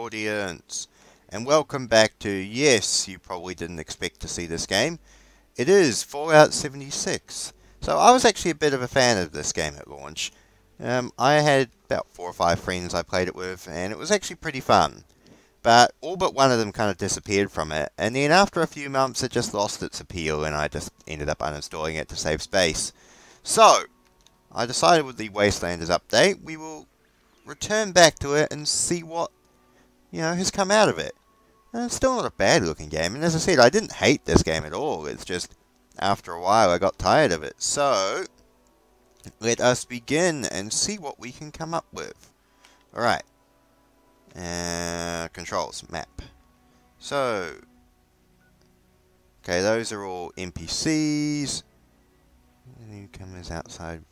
audience, and welcome back to, yes, you probably didn't expect to see this game. It is Fallout 76. So I was actually a bit of a fan of this game at launch. I had about 4 or 5 friends I played it with, and it was actually pretty fun. But all but one of them kind of disappeared from it, and then after a few months it just lost its appeal, and I just ended up uninstalling it to save space. So, I decided with the Wastelanders update, we will return back to it and see what, has come out of it. And it's still not a bad looking game, and as I said, I didn't hate this game at all, it's just, after a while I got tired of it. So, let us begin and see what we can come up with. Alright. Controls, map. So, okay, those are all NPCs. Newcomers outside.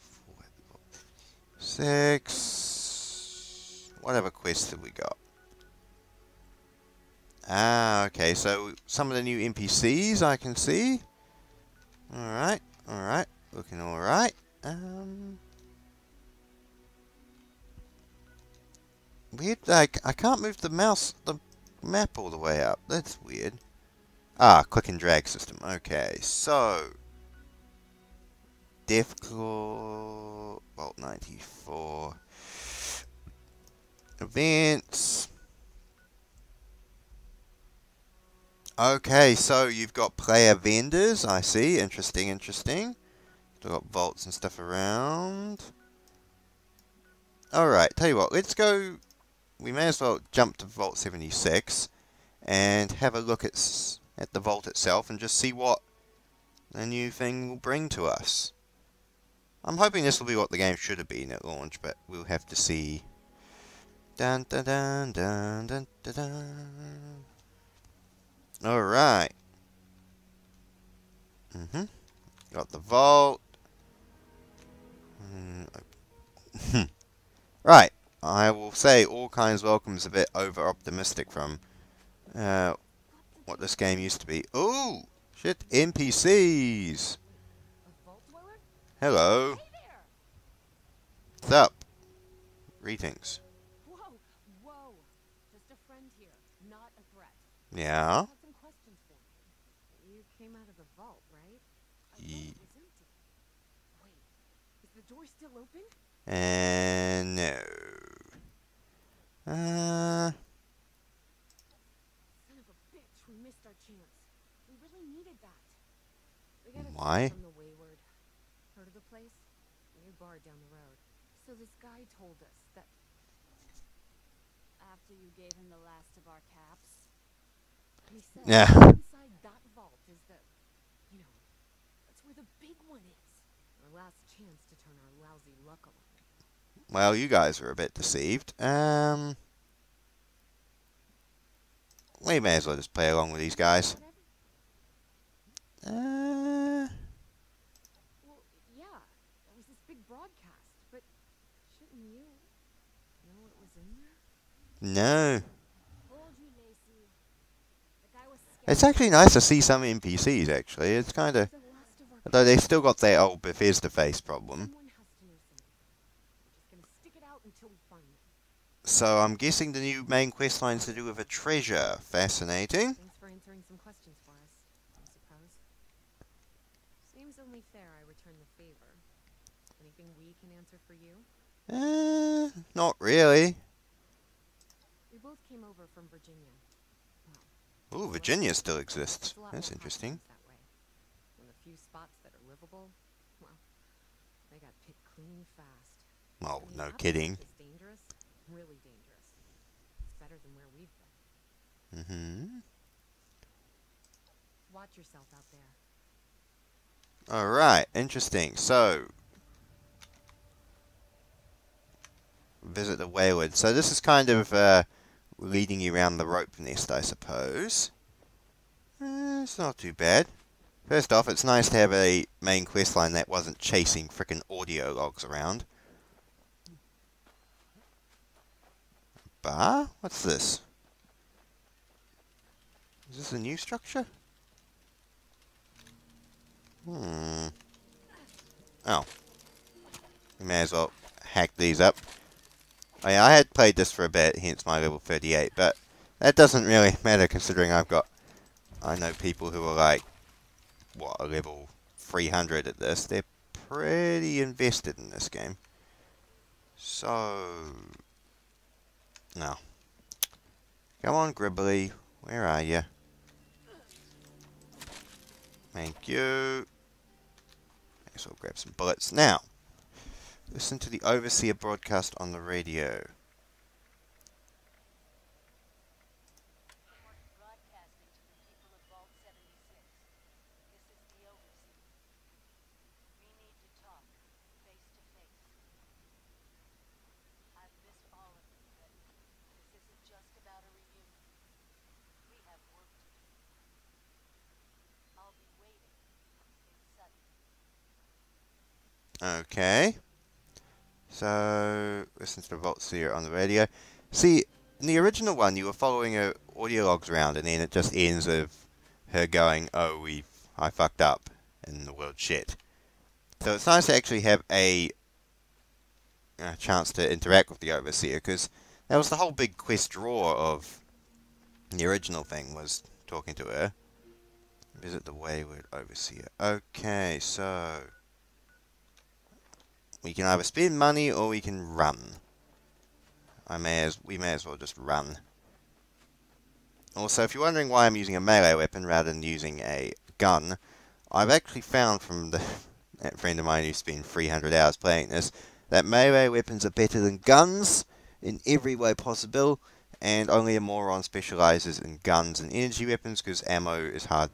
6. What other quests have we got? Ah, okay, so some of the new NPCs I can see. Alright, looking alright. Weird, I can't move the map all the way up. That's weird. Ah, click and drag system. Okay, so Deathclaw, Vault 94, events. Okay, so you've got player vendors. I see. Interesting. You've got vaults and stuff around. Alright, tell you what, let's go. We may as well jump to Vault 76 and have a look at the vault itself and just see what the new thing will bring to us. I'm hoping this will be what the game should have been at launch, but we'll have to see. Dun dun dun dun dun dun dun. Alright. Got the vault. Right. I will say all kinds welcome's a bit over-optimistic from what this game used to be. Ooh! Shit, NPCs! Hello. What's up? Greetings. Whoa. Just a friend here, not a threat. Yeah? I have some questions for you. You came out of the vault, right? The vault was empty. Wait, is the door still open? And no. Son of a bitch, we missed our chance. We really needed that. We got a Why? tip from the Wayward. Heard of the place? New bar down the road. So this guy told us that after you gave him the last of our caps, he said inside that vault is the, that's where the big one is. Our last chance to turn our lousy luck around. Well, you guys are a bit deceived. We may as well just play along with these guys. Well, yeah, there was this big broadcast, but shouldn't you know what was in there? No. Told you, Lacey. The guy was scared. It's actually nice to see some NPCs, actually. It's kind of... Although they still got their old Bethesda face problem. Someone has to know something. We're just gonna stick it out until we find it. So I'm guessing the new main quest line's to do with a treasure. Fascinating. Thanks for answering some questions for us, I suppose. Seems only fair I return the favor. Anything we can answer for you? Not really. We both came over from Virginia. Ooh, Virginia still exists. It's a lot That's more interesting. prosperous that way. And the few spots that are livable, well, they got picked clean fast. Oh, I mean, no that kidding. place is dangerous, really dangerous. It's better than where we've been. Watch yourself out there. Alright, interesting. So, visit the Wayward. So this is kind of leading you around the rope nest, I suppose. It's not too bad. First off, it's nice to have a main quest line that wasn't chasing frickin' audio logs around. Bar? What's this? Is this a new structure? Oh. We may as well hack these up. Oh, yeah, I had played this for a bit, hence my level 38, but That doesn't really matter considering I know people who are like, what, a level 300 at this. They're pretty invested in this game. So, no. Come on, Gribbly. Where are you? Thank you. Guess we'll grab some bullets. Now, listen to the Overseer broadcast on the radio. Broadcasting to the people of Vault 76. This is the Overseer. We need to talk, face to face. I've missed all of you, but this isn't just about a reunion. We have work to do. I'll be waiting in Sutton. Okay. So, listen to the Vault Seer on the radio. See, in the original one, you were following her audio logs around, and then it just ends with her going, "Oh, I fucked up, and the world shit." So it's nice to actually have a chance to interact with the Overseer, because that was the whole big quest draw of the original thing, was talking to her. Visit the Wayward Overseer. Okay, so we can either spend money or we can run. We may as well just run. Also, if you're wondering why I'm using a melee weapon rather than using a gun, I've actually found from that friend of mine who spent 300 hours playing this, that melee weapons are better than guns in every way possible, and only a moron specializes in guns and energy weapons because ammo is hard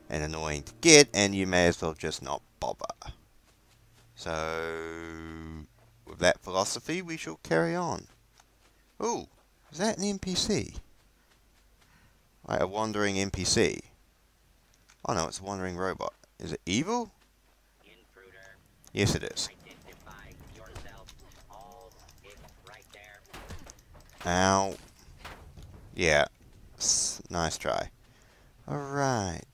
and annoying to get, and you may as well just not bother. So, with that philosophy, we shall carry on. Ooh, is that an NPC? Like a wandering NPC? Oh no, it's a wandering robot. Is it evil? Intruder. Yes, it is. Identify yourself. All is right there. Ow. Yeah. Nice try. Alright.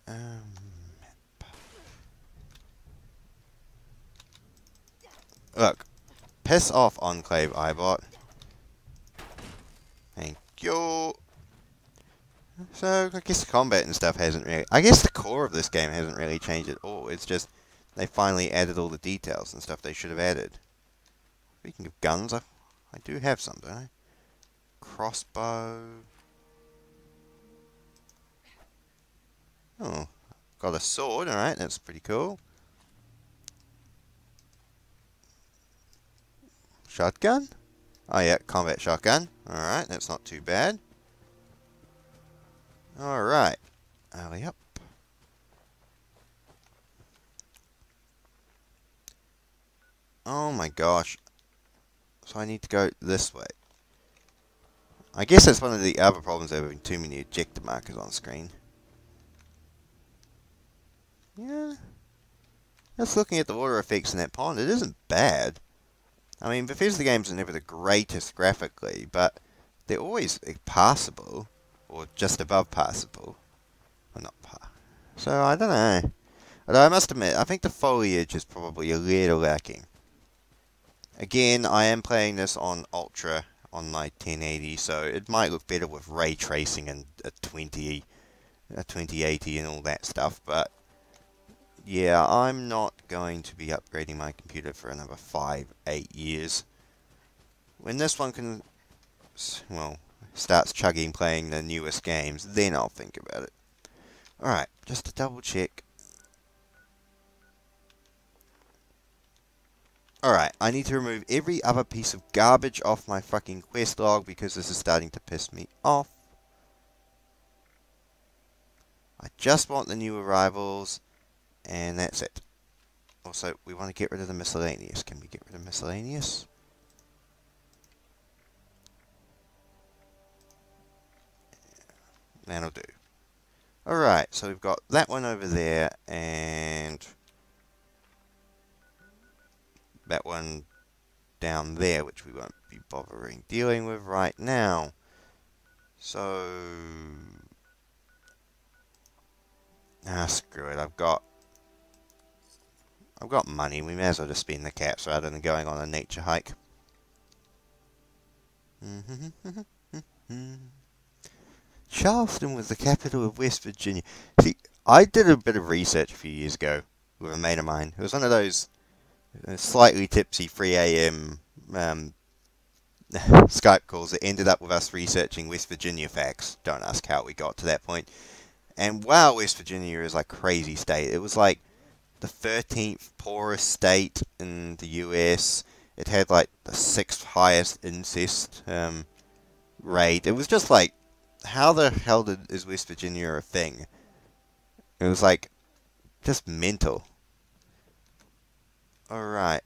Look. Piss off, Enclave Eyebot. Thank you. So, I guess the combat and stuff hasn't really... I guess the core of this game hasn't really changed at all. It's just they finally added all the details and stuff they should have added. Speaking of guns, I do have some, don't I? Crossbow. Oh, got a sword, alright, that's pretty cool. Shotgun? Oh yeah, combat shotgun. Alright, that's not too bad. Alright, alley up. Oh my gosh. So I need to go this way. I guess that's one of the other problems of having too many ejector markers on screen. Yeah. Just looking at the water effects in that pond, it isn't bad. I mean, Bethesda games are never the greatest graphically, but they're always passable, or just above passable. Or not so, I don't know. Although I must admit, I think the foliage is probably a little lacking. Again, I am playing this on Ultra on my 1080, so it might look better with ray tracing and a 2080 and all that stuff, but yeah, I'm not going to be upgrading my computer for another 5-8 years. When this one can, well, starts chugging playing the newest games, then I'll think about it. Alright, just to double check. Alright, I need to remove every other piece of garbage off my fucking quest log because this is starting to piss me off. I just want the new arrivals, and that's it. Also, we want to get rid of the miscellaneous. Can we get rid of miscellaneous? That'll do. Alright, so we've got that one over there, and that one down there, which we won't be bothering dealing with right now. So, screw it. I've got money. We may as well just spend the caps rather than going on a nature hike. Charleston was the capital of West Virginia. See, I did a bit of research a few years ago with a mate of mine. It was one of those slightly tipsy 3 a.m. Skype calls that ended up with us researching West Virginia facts. Don't ask how we got to that point. And wow, West Virginia is like crazy state. It was like the 13th poorest state in the US. It had like the 6th highest incest rate. It was just like, how the hell is West Virginia a thing? It was like, just mental. Alright,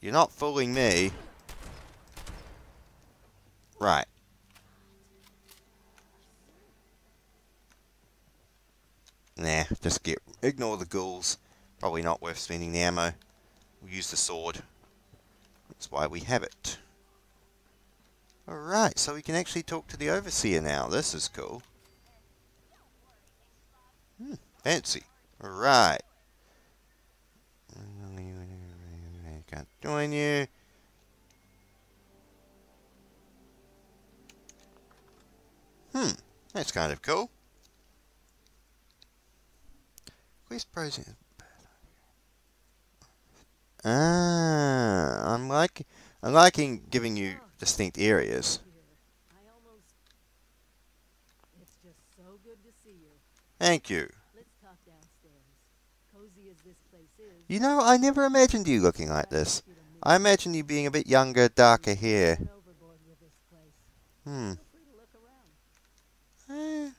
you're not fooling me. Right. Nah, just ignore the ghouls. Probably not worth spending the ammo. We'll use the sword. That's why we have it. Alright, so we can actually talk to the Overseer now. This is cool. Fancy. Alright. Can't join you. That's kind of cool. Quest process. I'm liking giving you distinct areas. It's just so good to see you. Thank you. Let's talk downstairs. Cozy as this place is. You know, I never imagined you looking like this. I imagined you being a bit younger, darker hair. Overboard with this place. Hmm. Feel free to look around.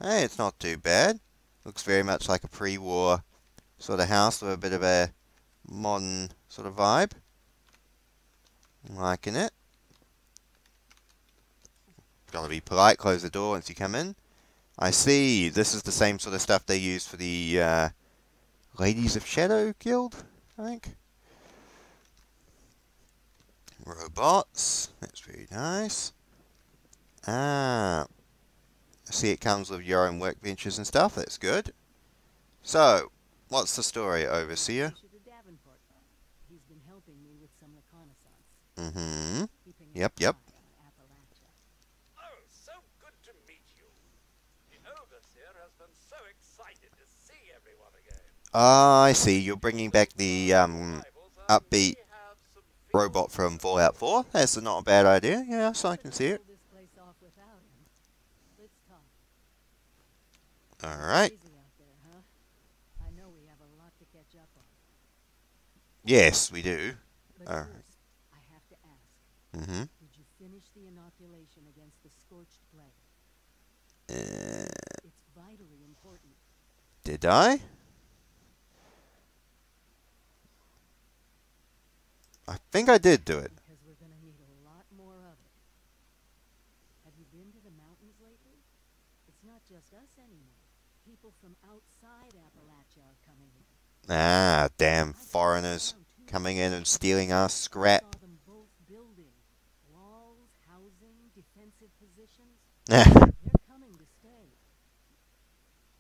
Hey, it's not too bad. Looks very much like a pre-war sort of house with a bit of a modern sort of vibe. I'm liking it. Gotta be polite, close the door once you come in. I see, this is the same sort of stuff they use for the Ladies of Shadow Guild, I think. Robots, that's very nice. I see it comes with your own workbenches and stuff, that's good. So, what's the story, Overseer? He's been helping me with some reconnaissance. Mm-hmm. Keeping an Yep. eye on Appalachia. Oh, so good to meet you. The Overseer has been so excited to see everyone again. Ah, I see, you're bringing back the upbeat robot from Fallout 4. That's not a bad idea, yeah, so I can see it. This place off without him. Let's talk. Alright. Crazy out there, huh? I know we have a lot to catch up on. Yes, we do. But Alright. first, I have to ask. Mm-hmm. Did you finish the inoculation against the scorched plague? Uh, It's vitally important. did I? I think I did do it. Because we're going to need a lot more of it. Have you been to the mountains lately? It's not just us anymore. People from outside Appalachia are coming in. Ah, damn foreigners coming in and stealing our I scrap. saw them both building walls, housing, defensive positions. Eh, They're coming to stay.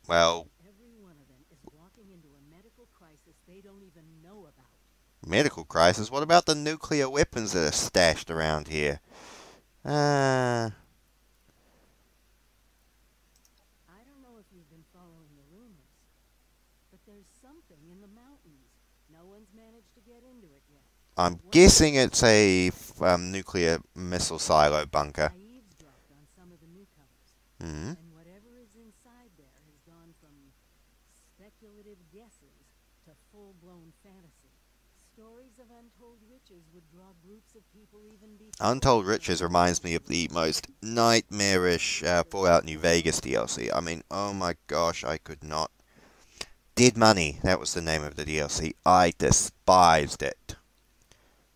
well, Every one of them is walking into a medical crisis they don't even know about. medical crisis. What about the nuclear weapons that are stashed around here? I don't know if you've been following the rumors, but there's something in the mountains. No one's managed to get into it yet. I'm guessing it's a nuclear missile silo bunker. I eavesdropped on some of the newcomers, Hmm. and whatever is inside there has gone from speculative guesses to full-blown fantasy. Stories of untold riches would draw groups of people even before... Untold Riches reminds me of the most nightmarish Fallout New Vegas DLC. I mean, oh my gosh, I could not. Dead Money, that was the name of the DLC. I despised it.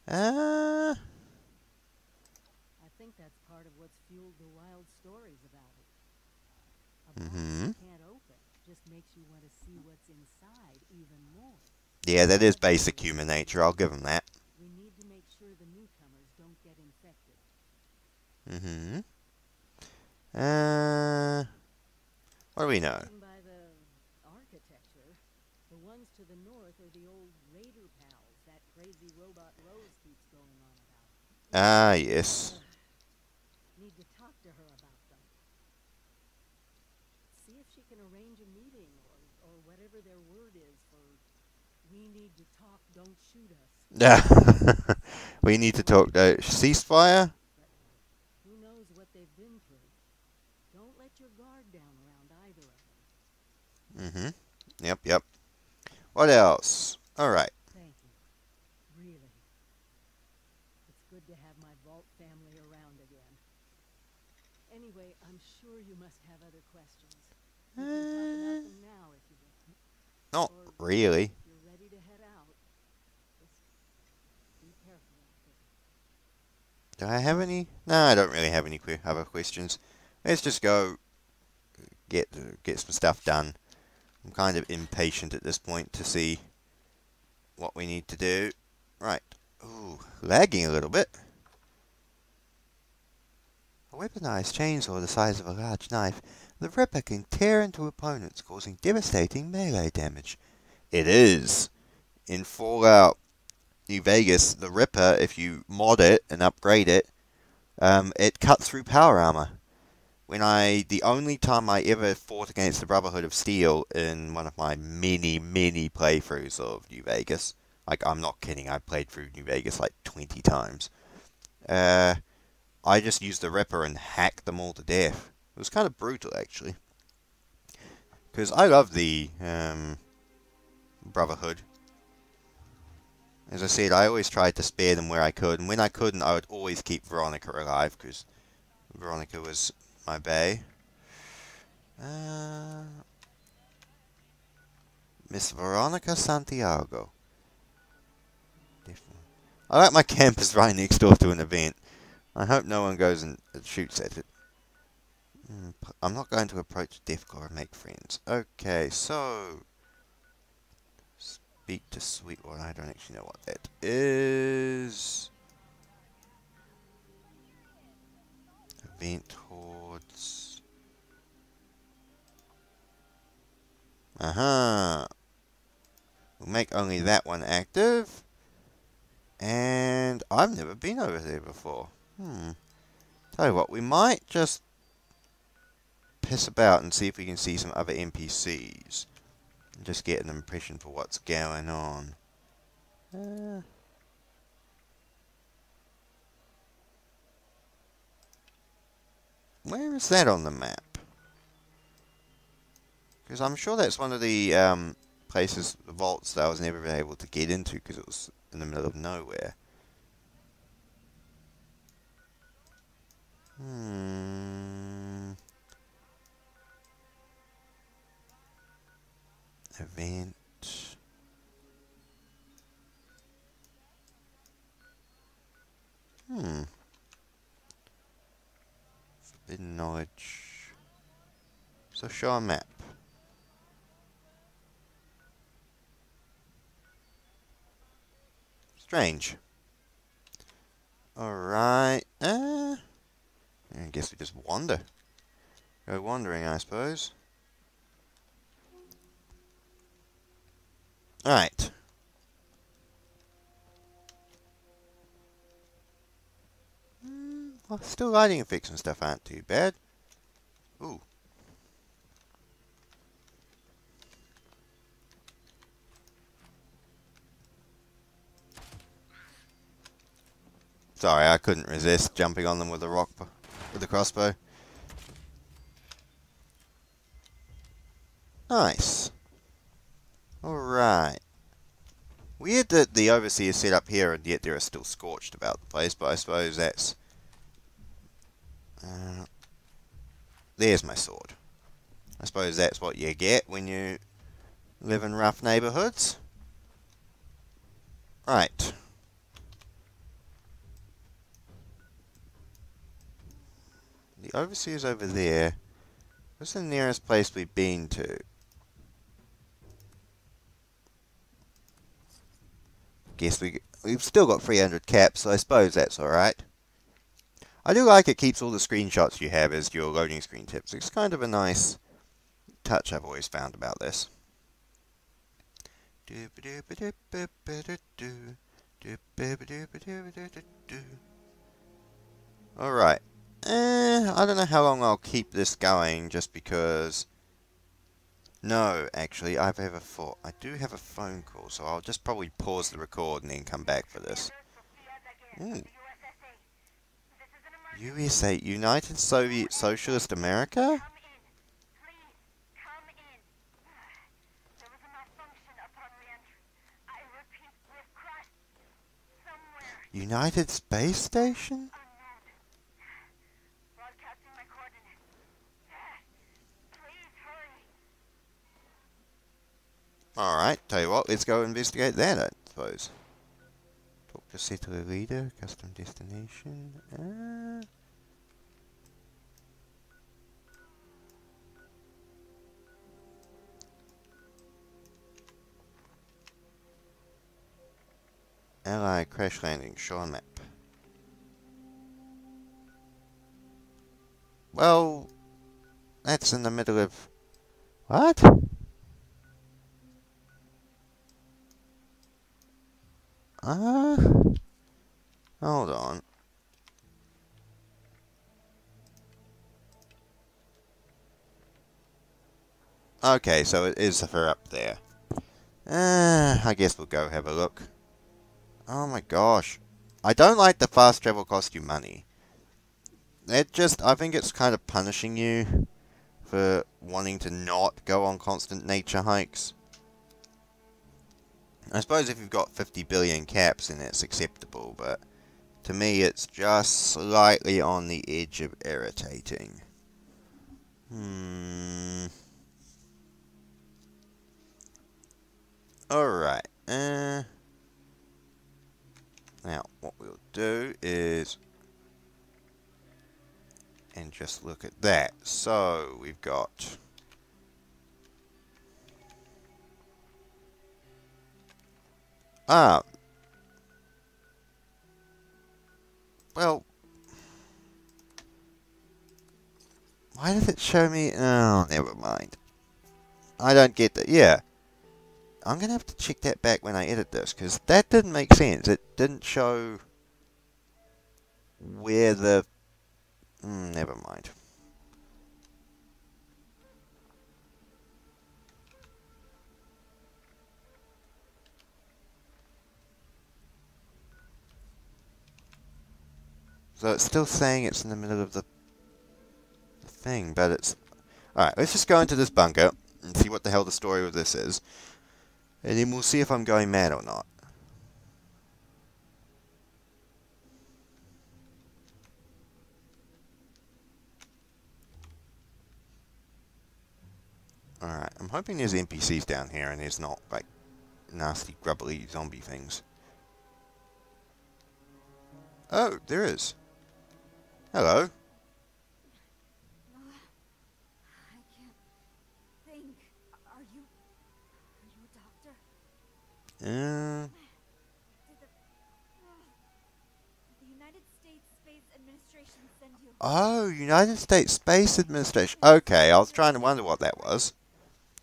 I think that's part of what's fueled the wild stories about it. A box you can't open just makes you want to see what's inside even more. Yeah, that is basic human nature, I'll give them that. We need to make sure the newcomers don't get infected. What do we know? Judging by the architecture, the ones to the north are the old raider pals that crazy robot Rose keeps going on about. Ah, yes. Need to talk to her about them. See if she can arrange a meeting or whatever their word is for we need to talk, don't shoot us. We need to talk to ceasefire. But who knows what they've been through. Don't let your guard down around either of them. Yep, yep. What else? Alright. Thank you. Really. It's good to have my Vault family around again. Anyway, I'm sure you must have other questions. We can talk about them now if you want. Not Or really. if you're ready to head out, just be careful out there. Do I have any? No, I don't really have any other questions. Let's just go get some stuff done. I'm kind of impatient at this point to see what we need to do. Right. Ooh, lagging a little bit. A weaponized chainsaw the size of a large knife, the Ripper can tear into opponents, causing devastating melee damage. It is. In Fallout New Vegas, the Ripper, if you mod it and upgrade it, it cuts through power armor. The only time I ever fought against the Brotherhood of Steel in one of my many playthroughs of New Vegas, like, I'm not kidding, I played through New Vegas like 20 times, I just used the Ripper and hacked them all to death. It was kind of brutal, actually. Because I love the Brotherhood. As I said, I always tried to spare them where I could, and when I couldn't, I would always keep Veronica alive, because Veronica was my bae. Miss Veronica Santiago. Definitely. I like my campus right next door to an event. I hope no one goes and shoots at it. I'm not going to approach Deathcore and make friends. Okay, so... Speak to Sweetwater. I don't actually know what that is. Event hordes. We'll make only that one active. And I've never been over there before. Tell you what, we might just piss about and see if we can see some other NPCs. And just get an impression for what's going on. Where is that on the map? Because I'm sure that's one of the places, the vaults, that I was never able to get into because it was in the middle of nowhere. Event. Forbidden knowledge. So show a map. Strange. Alright. I guess we just wander. Go wandering, I suppose. Alright. Well, still lighting effects and stuff aren't too bad. Ooh. Sorry, I couldn't resist jumping on them with the crossbow. Nice. Alright. Weird that the Overseer is set up here and yet there are still scorched about the place, but I suppose that's... there's my sword. I suppose that's what you get when you live in rough neighborhoods. Right. The Overseer's over there. What's the nearest place we've been to? Guess we've still got 300 caps, so I suppose that's alright. I do like it keeps all the screenshots you have as your loading screen tips. It's kind of a nice touch I've always found about this. Alright. I don't know how long I'll keep this going just because... No, actually, I have a thought. I do have a phone call, so I'll just probably pause the record and then come back for this. Ooh. USA, United Soviet Socialist America? United Space Station? Alright, tell you what, let's go investigate that, I suppose. Talk to settler leader, custom destination. Ally crash landing, show on map. Well, that's in the middle of... What? Hold on. Okay, so it is for up there. I guess we'll go have a look. Oh my gosh. I don't like the fast travel cost you money. It just, I think it's kind of punishing you for wanting to not go on constant nature hikes. I suppose if you've got 50 billion caps then it's acceptable, but to me it's just slightly on the edge of irritating. Alright, now what we'll do is, and just look at that. So we've got well, why does it show me? Oh, never mind. I don't get that. Yeah, I'm gonna have to check that back when I edit this, because that didn't make sense. It didn't show where the... never mind. So it's still saying it's in the middle of the thing, but it's... Alright, let's just go into this bunker and see what the hell the story of this is. And then we'll see if I'm going mad or not. Alright, I'm hoping there's NPCs down here and there's not, like, nasty, grubbly zombie things. Oh, there is. Hello. I can't think. Are you a doctor? Uh... Did the United States Space Administration send you? Oh, United States Space Administration. Okay, I was trying to wonder what that was.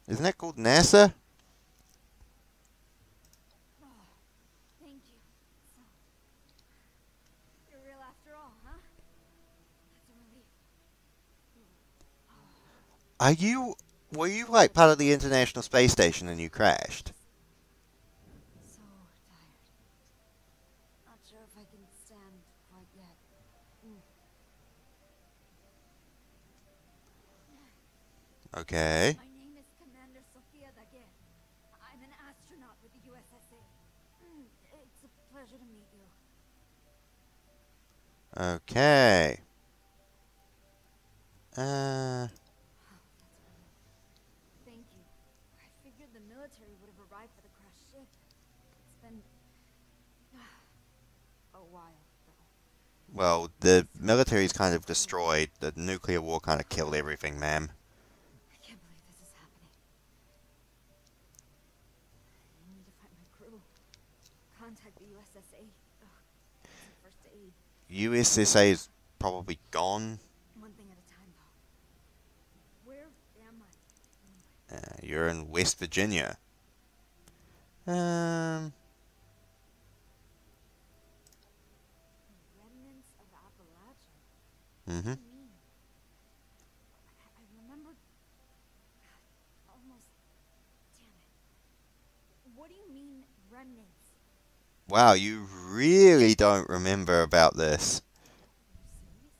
Isn't that called NASA? Oh, thank you. So, you're real after all, huh? That's a relief. Were you like part of the International Space Station and you crashed? So tired. Not sure if I can stand quite yet. Okay. My name is Commander Sophia Daguerre. I'm an astronaut with the USSA. It's a pleasure to meet you. Okay. Thank you. I figured the military would have arrived for the crashed ship. It's been a while, though. Well, the military's kind of destroyed. The nuclear war kind of killed everything, ma'am. I can't believe this is happening. I need to find my crew. Contact the USSA. Some first aid. USSA is probably gone. One thing at a time, though. Where am I? You're in West Virginia. Mm-hmm. What do you mean? I remember... Almost... Damn it. What do you mean, remnants? Wow, you really don't remember about this. Are you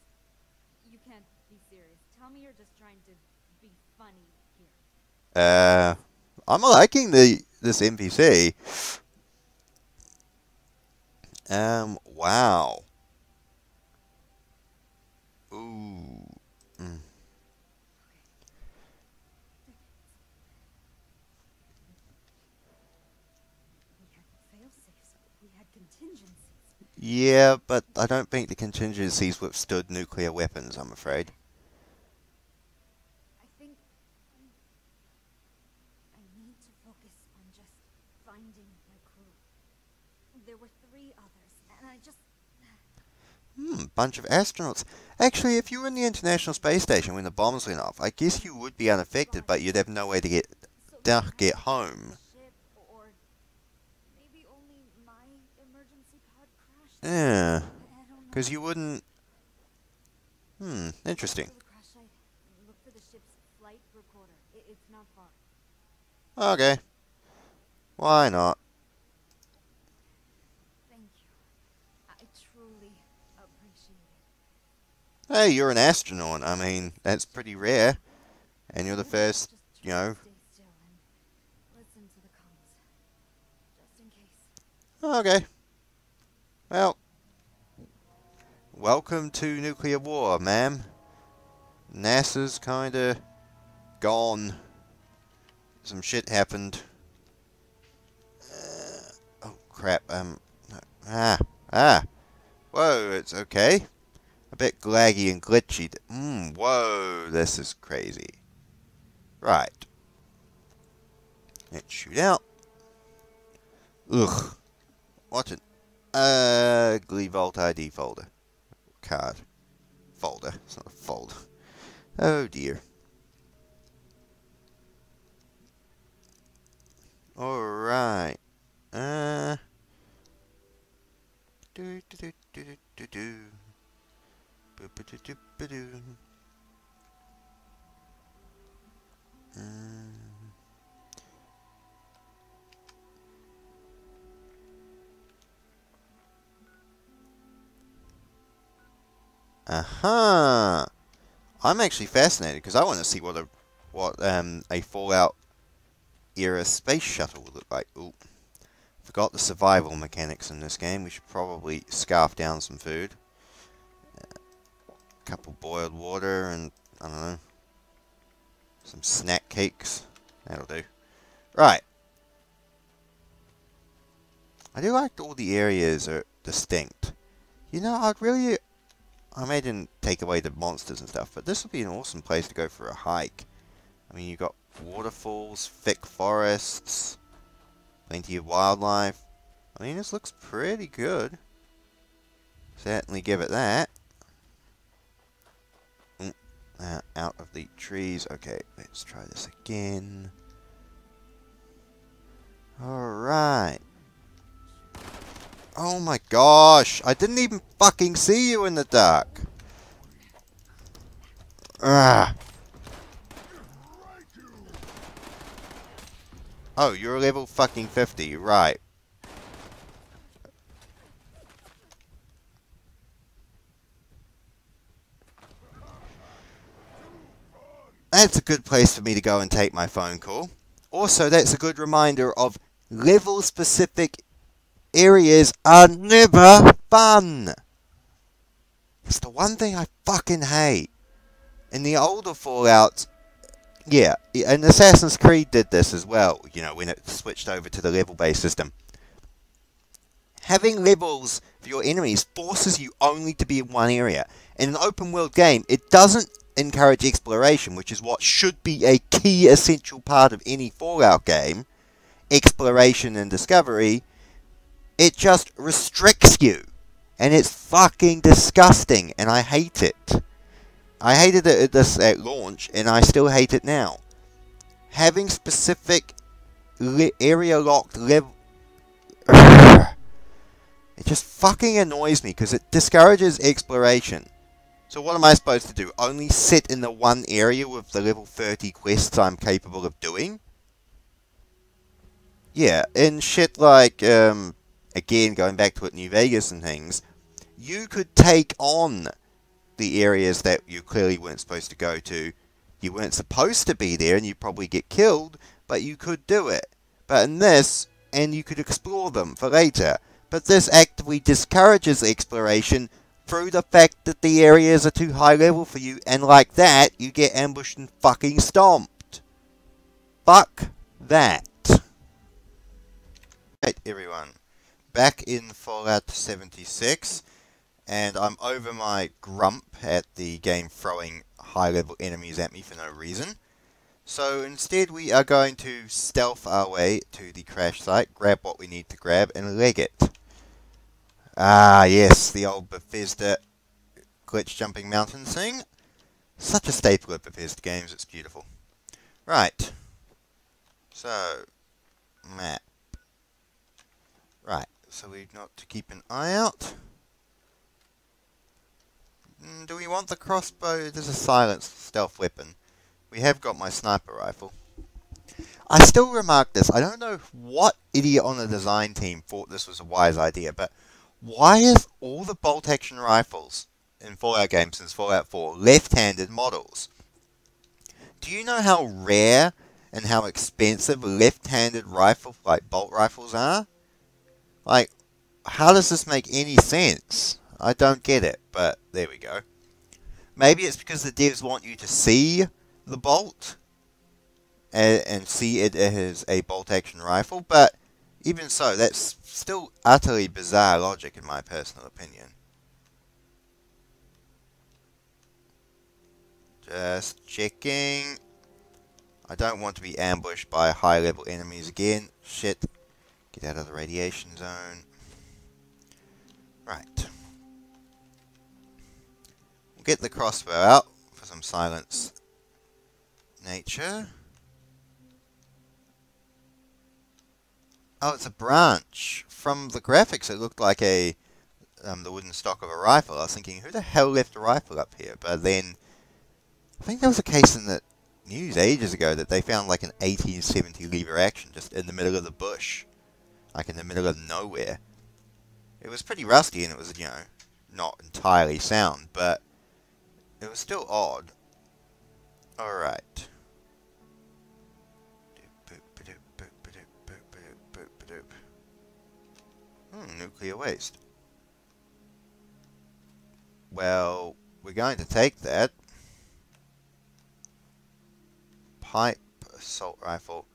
serious? You can't be serious. Tell me you're just trying to be funny here. I'm liking this NPC. Wow. Ooh. Mm. We had fail-safes. We had contingencies. Yeah, but I don't think the contingencies withstood nuclear weapons, I'm afraid. I think... I need to focus on just finding my crew. There were 3 others, and I just... Bunch of astronauts. Actually, if you were in the International Space Station when the bombs went off, I guess you would be unaffected, but you'd have no way to get home. Ship, or maybe only my emergency pod crashed. Yeah, I don't know. because you wouldn't... interesting. Look for the crash site. Look for the ship's flight recorder. It's not far. Okay. Why not? Thank you. I truly appreciate it. Hey, you're an astronaut. I mean, that's pretty rare. And you're the first, Just you try to know... stay still and listen to the comms, just in case. Okay. Well, welcome to nuclear war, ma'am. NASA's kinda gone. Some shit happened. Oh crap. Whoa, it's okay. A bit laggy and glitchy. Whoa, this is crazy. Right. Let's shoot out. Ugh. What an ugly Vault ID folder. Card. Folder. It's not a folder. Oh dear. Alright. Do do do do do do. Boo boo do do boo do. Aha! I'm actually fascinated because I want to see what a Fallout era space shuttle would look like. Ooh, forgot the survival mechanics in this game. We should probably scarf down some food, a couple boiled water, and I don't know, some snack cakes. That'll do. Right. I do like all the areas are distinct. You know, I may didn't take away the monsters and stuff, but this would be an awesome place to go for a hike. I mean, you've got waterfalls, thick forests, plenty of wildlife. I mean, this looks pretty good. Certainly give it that. Out of the trees. Okay, let's try this again. Alright. Oh my gosh, I didn't even fucking see you in the dark. Ah. Oh, you're level fucking 50, right. That's a good place for me to go and take my phone call. Also, that's a good reminder of level-specific areas are never fun. It's the one thing I fucking hate. In the older Fallouts, yeah, and Assassin's Creed did this as well, you know, when it switched over to the level-based system. Having levels for your enemies forces you only to be in one area. In an open-world game, it doesn't encourage exploration, which is what should be a key essential part of any Fallout game. Exploration and discovery. It just restricts you. And it's fucking disgusting, and I hate it. I hated it at launch, and I still hate it now. Having specific area-locked level... It just fucking annoys me, because it discourages exploration. So what am I supposed to do? Only sit in the one area with the level 30 quests I'm capable of doing? Yeah, in shit like, again, going back to it, New Vegas and things, you could take on the areas that you clearly weren't supposed to go to. You weren't supposed to be there and you'd probably get killed, but you could do it. But in this, and you could explore them for later. But this actively discourages exploration through the fact that the areas are too high level for you, and like that, you get ambushed and fucking stomped. Fuck that. Right, everyone. Back in Fallout 76, and I'm over my grump at the game throwing high-level enemies at me for no reason. So instead we are going to stealth our way to the crash site, grab what we need to grab, and leg it. Ah, yes, the old Bethesda glitch jumping mountain thing. Such a staple of Bethesda games, it's beautiful. Right. So, map. Right, so we've got to keep an eye out. Do we want the crossbow? There's a silenced stealth weapon. We have got my sniper rifle. I still remark this. I don't know what idiot on the design team thought this was a wise idea, but why is all the bolt-action rifles in Fallout games since Fallout 4 left-handed models? Do you know how rare and how expensive left-handed rifle, like bolt rifles, are? Like, how does this make any sense? I don't get it, but there we go. Maybe it's because the devs want you to see the bolt and see it as a bolt-action rifle, but even so, that's still utterly bizarre logic in my personal opinion. Just checking. I don't want to be ambushed by high-level enemies again. Shit. Get out of the radiation zone. Right. We'll get the crossbow out for some silence nature. Oh, it's a branch. From the graphics, it looked like the wooden stock of a rifle. I was thinking, who the hell left a rifle up here? But then, I think there was a case in the news ages ago that they found like an 1870 lever action just in the middle of the bush. Like in the middle of nowhere. It was pretty rusty and it was, you know, not entirely sound, but it was still odd. Alright. Nuclear waste. Well, we're going to take that. Pipe, assault rifle.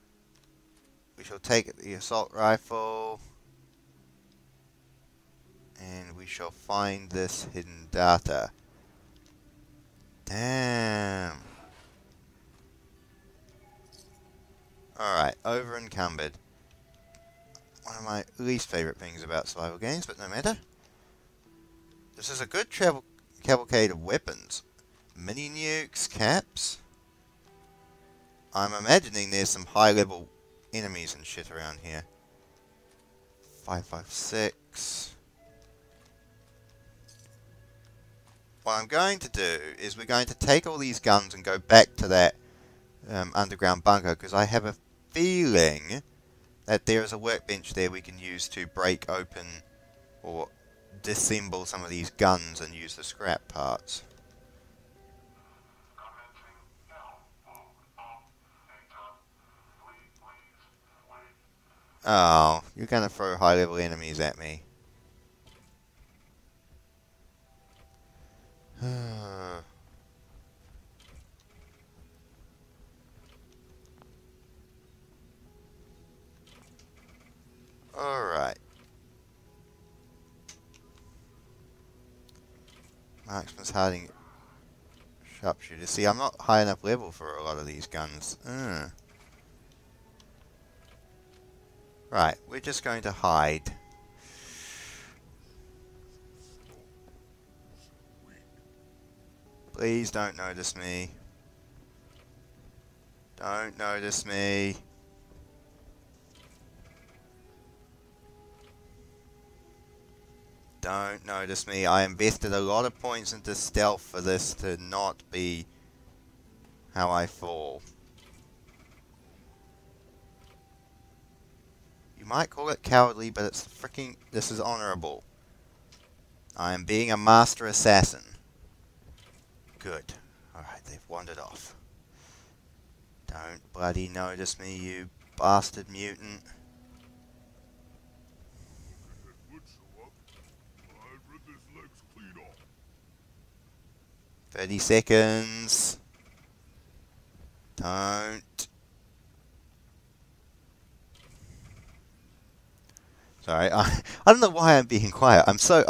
We shall take the assault rifle. And we shall find this hidden data. Damn. Alright, over encumbered. One of my least favourite things about survival games, but no matter. This is a good cavalcade of weapons. Mini nukes, caps. I'm imagining there's some high level enemies and shit around here. 556. What I'm going to do is we're going to take all these guns and go back to that underground bunker, because I have a feeling that there is a workbench there we can use to break open or disassemble some of these guns and use the scrap parts. Oh, you're going to throw high-level enemies at me. Alright. Marksman's harding sharpshooter. See, I'm not high enough level for a lot of these guns. Right, we're just going to hide. Please don't notice me. Don't notice me. Don't notice me. I invested a lot of points into stealth for this to not be how I fall. You might call it cowardly, but it's freaking... This is honorable. I am being a master assassin. Good. Alright, they've wandered off. Don't bloody notice me, you bastard mutant. 30 seconds. Don't. Sorry, I don't know why I'm being quiet. I'm so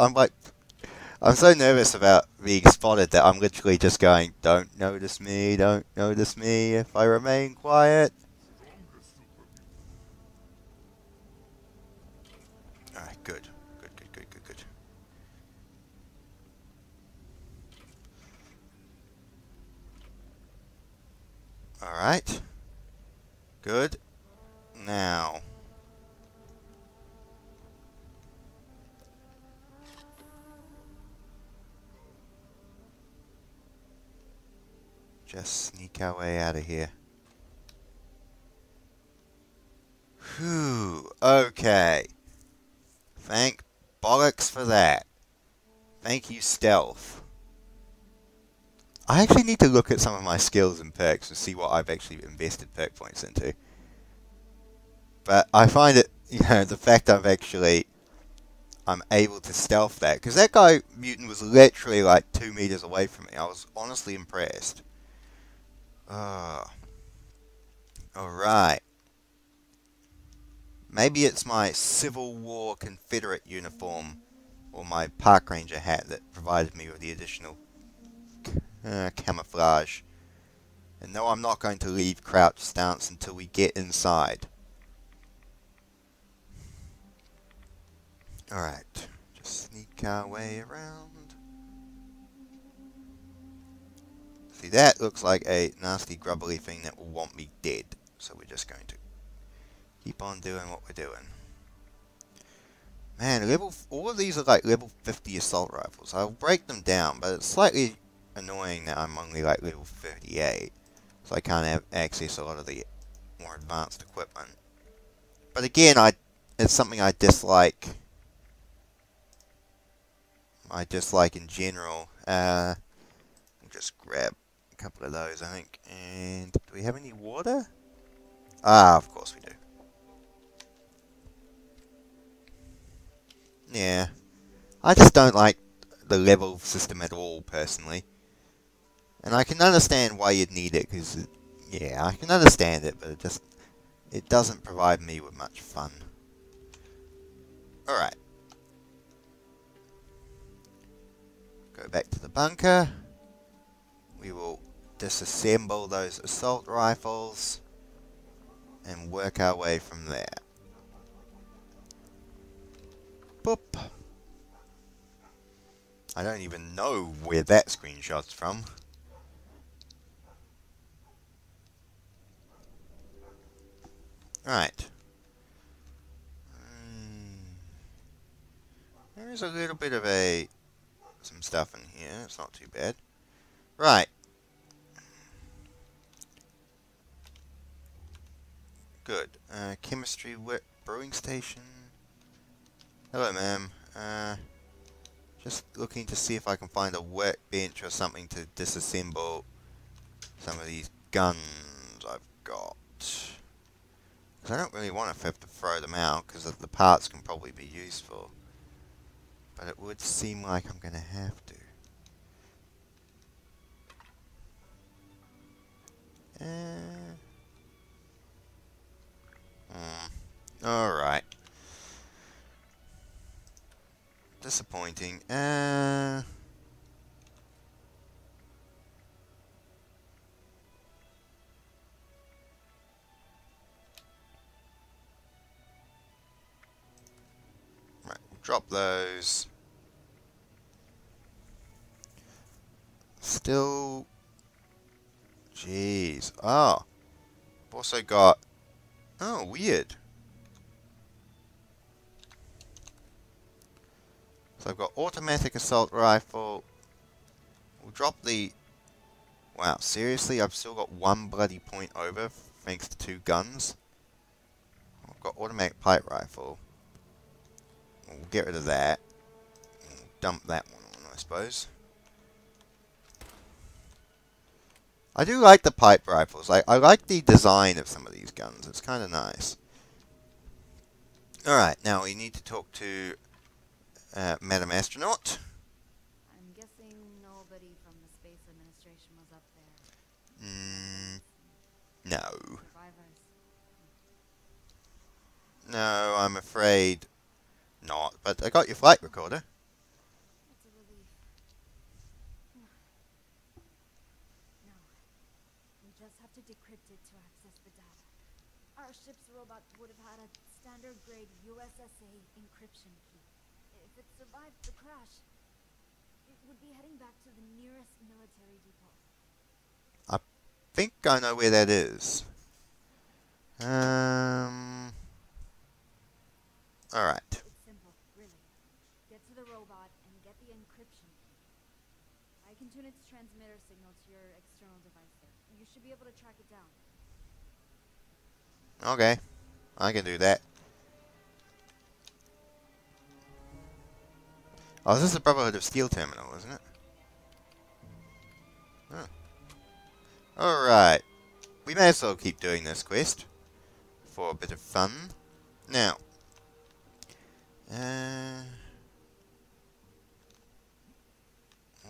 nervous about being spotted that I'm literally just going, don't notice me if I remain quiet. Alright, good. Good. Alright. Good. Now. Just sneak our way out of here. Whew. Okay. Thank bollocks for that. Thank you, stealth. I actually need to look at some of my skills and perks and see what I've actually invested perk points into. But I find it, the fact I'm able to stealth that. Because that guy, mutant, was literally like 2 meters away from me. I was honestly impressed. Alright. Maybe it's my Civil War Confederate uniform or my Park Ranger hat that provided me with the additional camouflage. And no, I'm not going to leave crouch stance until we get inside. Alright. Just sneak our way around. See, that looks like a nasty grubbly thing that will want me dead. So we're just going to keep on doing what we're doing. Man, all of these are like level 50 assault rifles. I'll break them down, but it's slightly annoying that I'm only like level 38. So I can't have access to a lot of the more advanced equipment. But again, it's something I dislike. I dislike in general. I'll just grab a couple of those, I think. And do we have any water? Ah, of course we do. Yeah. I just don't like the level system at all, personally. And I can understand why you'd need it, because, yeah, I can understand it, but it doesn't provide me with much fun. Alright. Go back to the bunker. We will disassemble those assault rifles and work our way from there. Boop. I don't even know where that screenshot's from. Right. There's a little bit of some stuff in here. It's not too bad. Right. Good. Chemistry brewing station. Hello, ma'am. Just looking to see if I can find a workbench or something to disassemble some of these guns I've got. Because I don't really want to have to throw them out, because the parts can probably be useful. But it would seem like I'm going to have to. Alright. Disappointing. Right, we'll drop those. Still... Jeez. Oh. I've also got... Oh, weird. So I've got automatic assault rifle. We'll drop the... Wow, seriously? I've still got 1 bloody point over thanks to 2 guns. I've got automatic pipe rifle. We'll get rid of that. We'll dump that one on, I suppose. I do like the pipe rifles. I like the design of some of these guns. It's kind of nice. Alright, now we need to talk to Madam Astronaut. I'm guessing nobody from the Space Administration was up there. No. Survivors. No, I'm afraid not. But I got your flight recorder. It's a relief. No. We just have to decrypt it to access the data. Our ship's robot would have had a standard grade USSA encryption key. If it survived the crash, it would be heading back to the nearest military depot. I think I know where that is. Alright. It's simple, really. Get to the robot and get the encryption key. I can tune its transmitter signal to your external device there. You should be able to track it down. Okay. I can do that. Oh, this is the Brotherhood of Steel terminal, isn't it? Oh. Alright. We may as well keep doing this quest for a bit of fun. Now.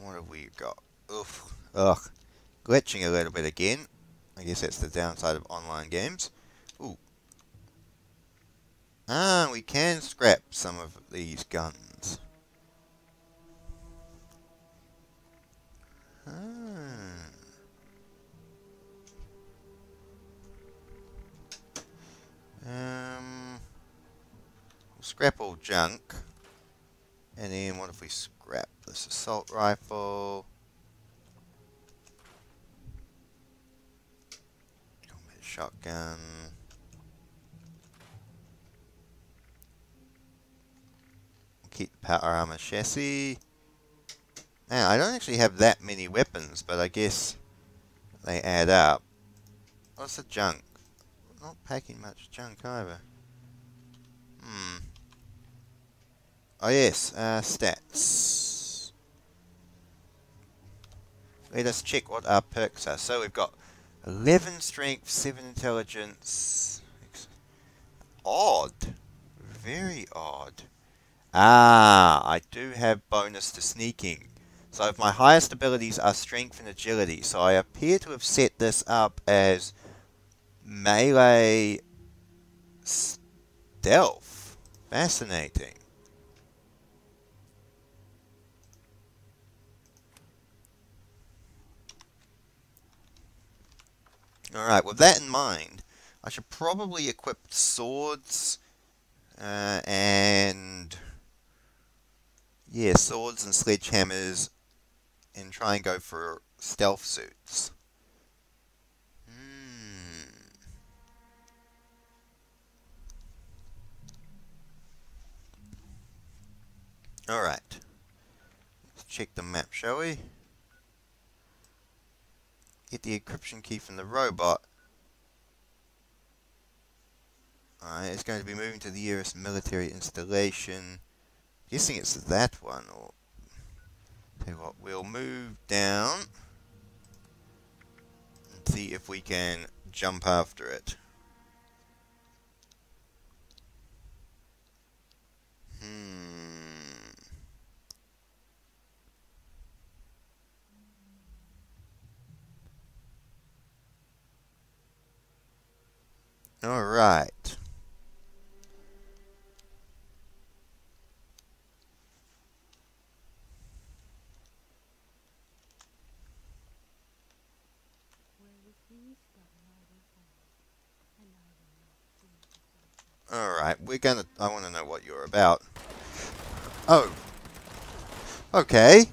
What have we got? Oof. Ugh. Glitching a little bit again. I guess that's the downside of online games. Ooh. Ah, we can scrap some of these guns. We'll scrap all junk. And then what if we scrap this assault rifle? Combat shotgun. Keep the power armor chassis. Now, I don't actually have that many weapons, but I guess they add up. What's the junk? Not packing much junk either. Oh yes, stats. Let us check what our perks are. So we've got 11 strength, 7 intelligence. Odd. Very odd. Ah, I do have bonus to sneaking. So if my highest abilities are strength and agility, so I appear to have set this up as melee stealth. Fascinating. Alright, with that in mind, I should probably equip swords and... yeah, swords and sledgehammers and try and go for stealth suits. Alright. Let's check the map, shall we? Get the encryption key from the robot. Alright, it's going to be moving to the nearest military installation. Guessing it's that one, or... tell you what, we'll move down and see if we can jump after it. Alright. Alright, I want to know what you're about. Oh. Okay.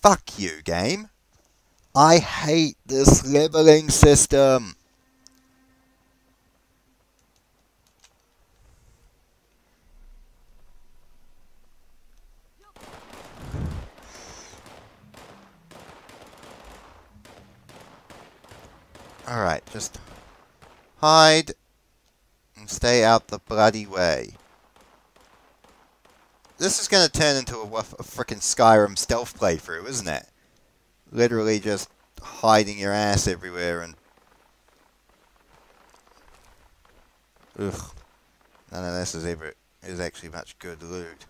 Fuck you, game. I hate this leveling system. Alright, just hide and stay out the bloody way. This is going to turn into a frickin' Skyrim stealth playthrough, isn't it? Literally just hiding your ass everywhere and... Ugh. None of this is actually much good loot.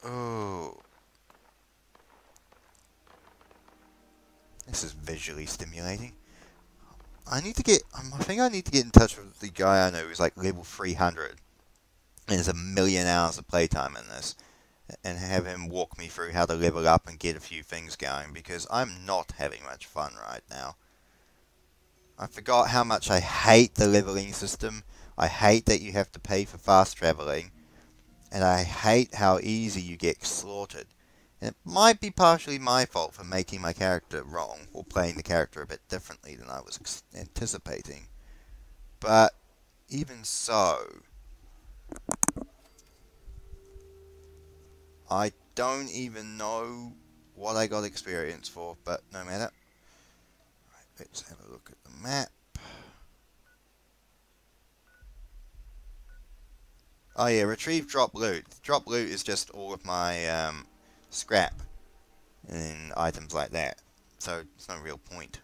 Oh. This is visually stimulating. I think I need to get in touch with the guy I know who's like level 300. And there's 1,000,000 hours of playtime in this. And have him walk me through how to level up and get a few things going. Because I'm not having much fun right now. I forgot how much I hate the leveling system. I hate that you have to pay for fast traveling. And I hate how easy you get slaughtered. And it might be partially my fault for making my character wrong, or playing the character a bit differently than I was anticipating. But even so, I don't even know what I got experience for, but no matter. Right, let's have a look at the map. Oh yeah, retrieve drop loot. Drop loot is just all of my scrap and items like that. So it's no real point.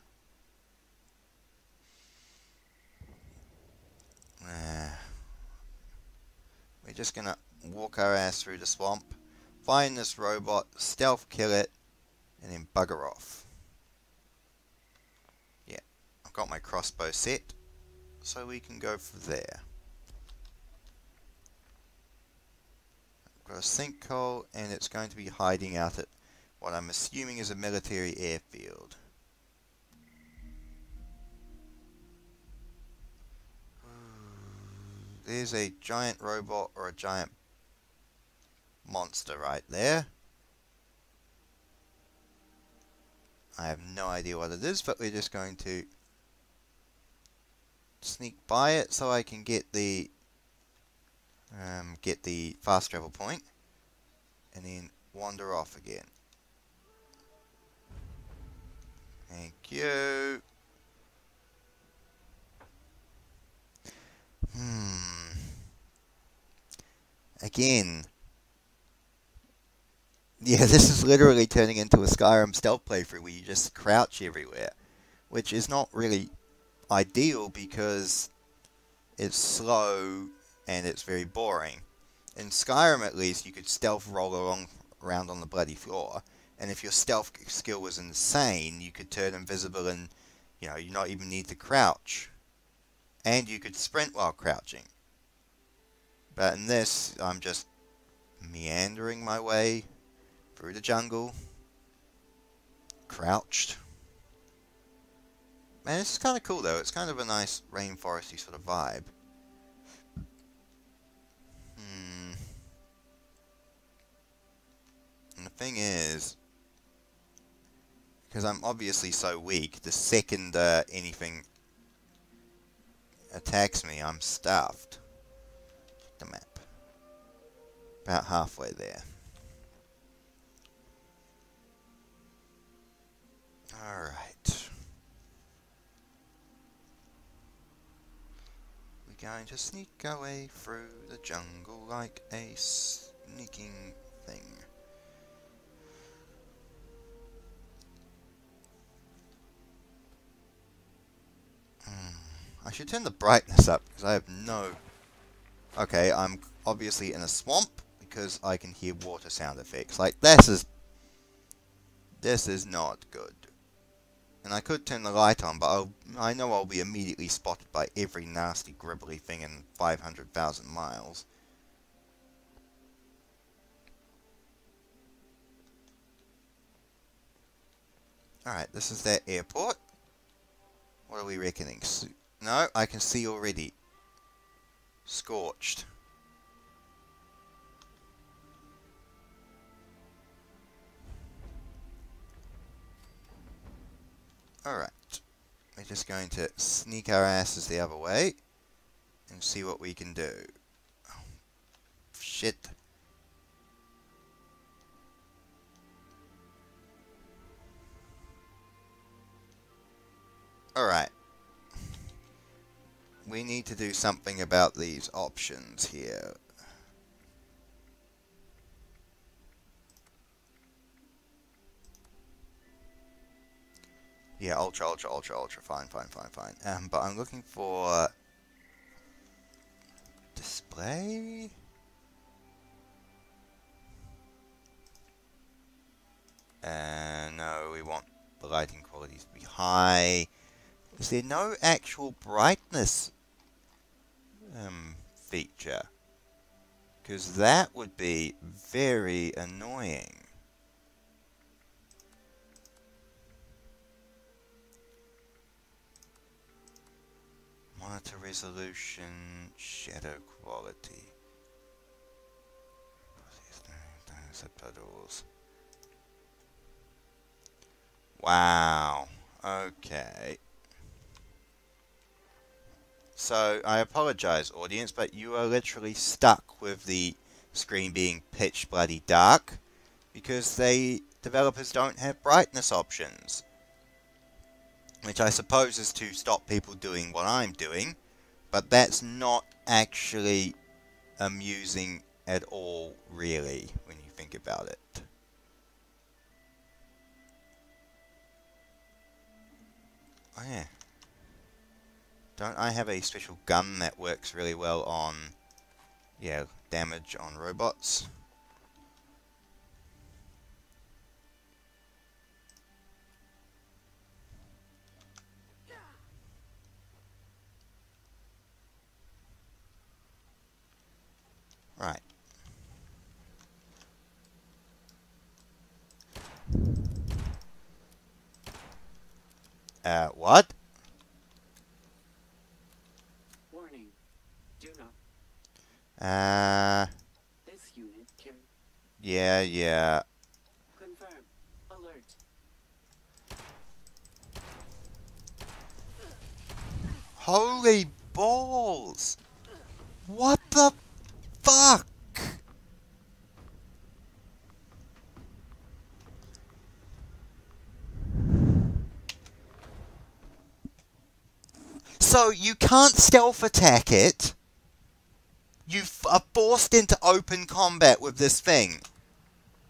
We're just gonna walk our ass through the swamp, find this robot, stealth kill it, and then bugger off. Yeah, I've got my crossbow set, so we can go for there. I've got a sinkhole, and it's going to be hiding out at what I'm assuming is a military airfield. There's a giant robot or a giant monster right there. I have no idea what it is, but we're just going to sneak by it so I can get the fast travel point, and then wander off again. Thank you. Again. Yeah, this is literally turning into a Skyrim stealth playthrough where you just crouch everywhere, which is not really ideal because it's slow and it's very boring. In Skyrim, at least, you could stealth roll around on the bloody floor, and if your stealth skill was insane, you could turn invisible and, you not even need to crouch. And you could sprint while crouching. But in this, I'm just meandering my way through the jungle, crouched. Man, this is kind of cool though. It's kind of a nice rainforesty sort of vibe. And the thing is, because I'm obviously so weak, the second anything attacks me, I'm stuffed. Check the map. About halfway there. Alright. We're going to sneak our way through the jungle like a sneaking thing. I should turn the brightness up because I have no... Okay, I'm obviously in a swamp because I can hear water sound effects. Like, this is not good. And I could turn the light on, but I know I'll be immediately spotted by every nasty gribbly thing in 500,000 miles. Alright, this is that airport. What are we reckoning? No, I can see already. Scorched. Alright. We're just going to sneak our asses the other way and see what we can do. Oh, shit. Alright. We need to do something about these options here. Yeah, ultra, ultra, ultra, ultra. Fine, fine, fine, fine. But I'm looking for display. No, we want the lighting qualities to be high. Is there no actual brightness feature? Because that would be very annoying. Monitor resolution, shadow quality. Subtitles. Wow. Okay. So, I apologize, audience, but you are literally stuck with the screen being pitch bloody dark because developers don't have brightness options. Which I suppose is to stop people doing what I'm doing, but that's not actually amusing at all, really, when you think about it. Oh yeah. Don't I have a special gun that works really well on, yeah, damage on robots? Right. What? Warning. Do not. This unit can Yeah. confirm. Alert. Holy balls! What the fuck? So you can't stealth attack it. You are forced into open combat with this thing.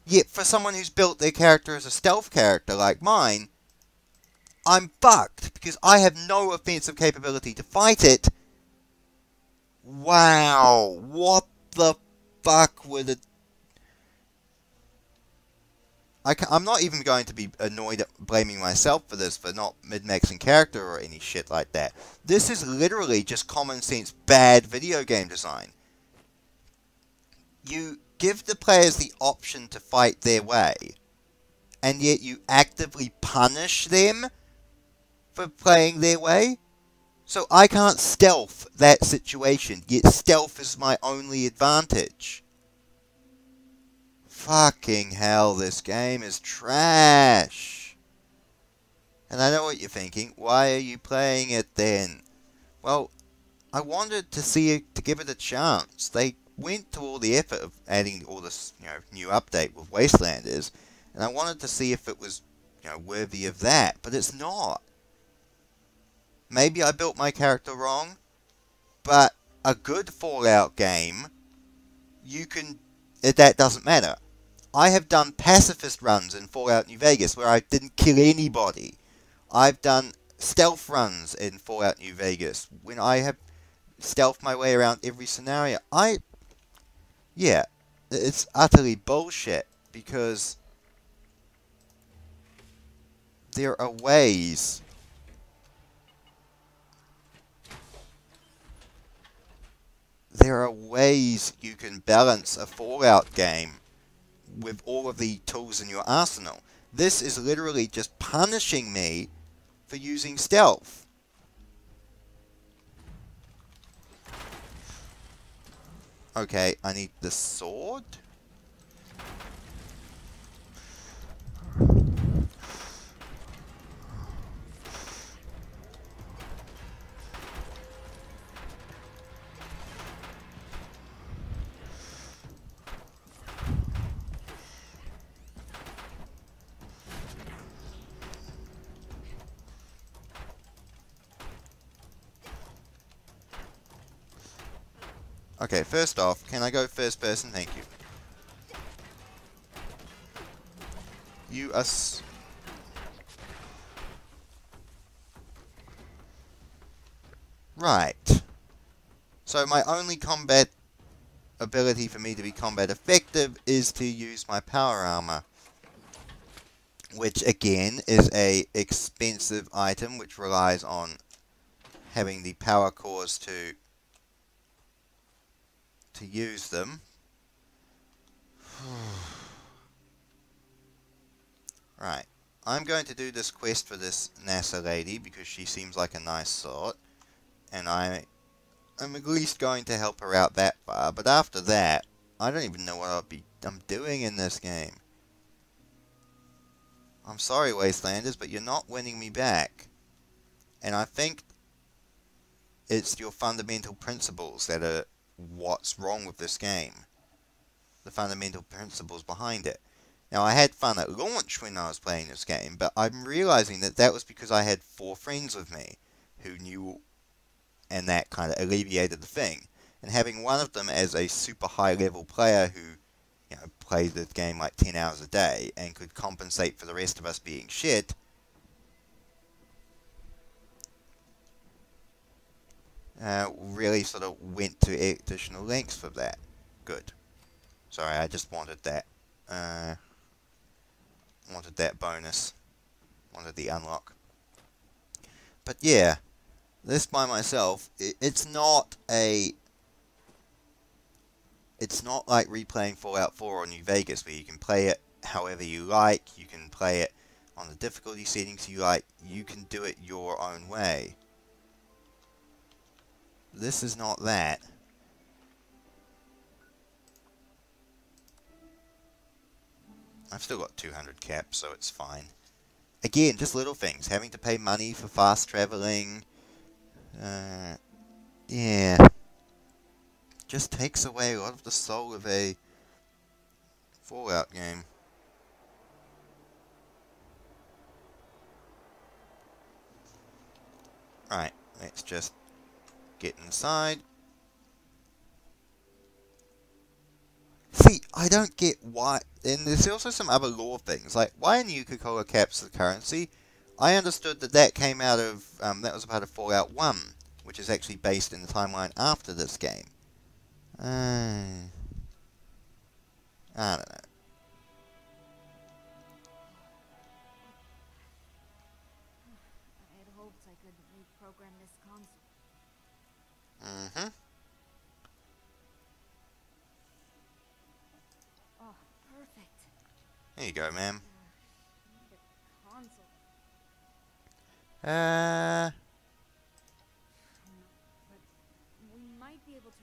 Yet for someone who's built their character as a stealth character like mine, I'm fucked because I have no offensive capability to fight it. Wow, what the fuck would it... I'm not even going to be annoyed at blaming myself for this, for not mid-maxing character or any shit like that. This is literally just common sense bad video game design. You give the players the option to fight their way, and yet you actively punish them for playing their way. So I can't stealth that situation, yet stealth is my only advantage. Fucking hell, this game is trash. And I know what you're thinking, why are you playing it then? Well, I wanted to see it, to give it a chance. They went to all the effort of adding all this, new update with Wastelanders, and I wanted to see if it was, worthy of that, but it's not. Maybe I built my character wrong, but a good Fallout game, that doesn't matter. I have done pacifist runs in Fallout New Vegas where I didn't kill anybody. I've done stealth runs in Fallout New Vegas when I have stealthed my way around every scenario. Yeah, it's utterly bullshit because there are ways. There are ways you can balance a Fallout game with all of the tools in your arsenal. This is literally just punishing me for using stealth. Okay, I need the sword. Okay, first off, can I go first person? Thank you. You are right. So my only combat ability for me to be combat effective is to use my power armor. Which again is a expensive item which relies on having the power cores to use them. Right. I'm going to do this quest for this NASA lady because she seems like a nice sort. And I'm at least going to help her out that far. But after that, I don't even know what I'm doing in this game. I'm sorry, Wastelanders, but you're not winning me back. And I think it's your fundamental principles that are what's wrong with this game. The fundamental principles behind it. Now, I had fun at launch when I was playing this game, but I'm realizing that that was because I had 4 friends with me who knew, and that kind of alleviated the thing. And having one of them as a super high level player who, you know, played the game like 10 hours a day and could compensate for the rest of us being shit, really sort of went to additional lengths for that. Good. Sorry, I just wanted that. Wanted that bonus. Wanted the unlock. But yeah, this by myself, it's not like replaying Fallout 4 or New Vegas where you can play it however you like, you can play it on the difficulty settings you like, you can do it your own way. This is not that. I've still got 200 caps, so it's fine. Again, just little things. Having to pay money for fast traveling. Yeah. Just takes away a lot of the soul of a Fallout game. Right, let's just get inside. See, I don't get why, and there's also some other lore things, like why in Nuka-Cola caps the currency? I understood that that came out of, that was a part of Fallout 1, which is actually based in the timeline after this game. I don't know. I had hoped I could reprogram this console. Mm-hmm. Oh, perfect. There you go, ma'am. Need a console. But we might be able to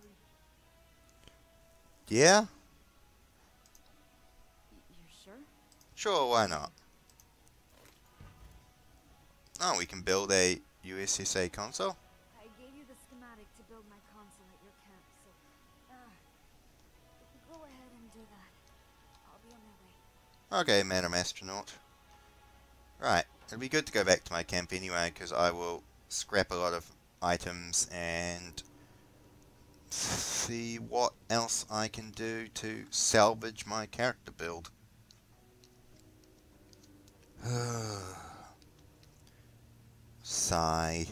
Yeah? You're sure? Sure, why not? Oh, we can build a USSA console? I gave you the schematic to build my console at your camp, so go ahead and do that. I'll be on my way. Okay, Madam Astronaut. Right, it'll be good to go back to my camp anyway, because I will scrap a lot of items and see what else I can do to salvage my character build. Sigh.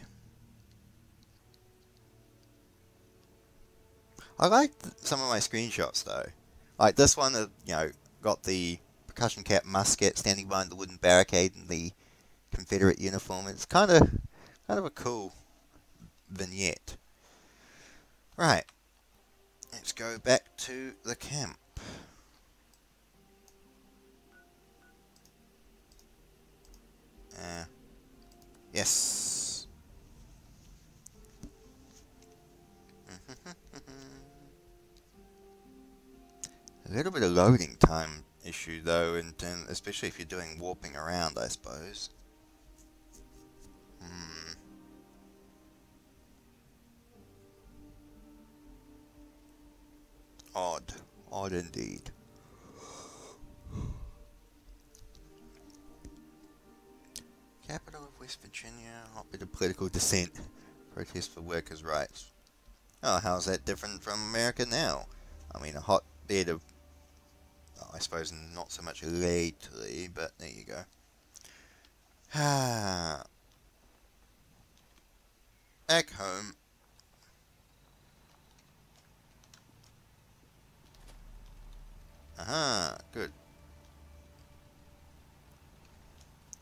I like some of my screenshots though. Like this one, you know, got the percussion cap musket standing behind the wooden barricade in the Confederate uniform. It's kind of a cool vignette. Right. Let's go back to the camp. Yes. A little bit of loading time issue though, and especially if you're doing warping around, I suppose. Odd. Odd indeed. Capital of West Virginia, hotbed of political dissent, protest for workers' rights. Oh, how's that different from America now? I mean, a hotbed of, well, I suppose not so much lately, but there you go. Ah, back home. Aha, good.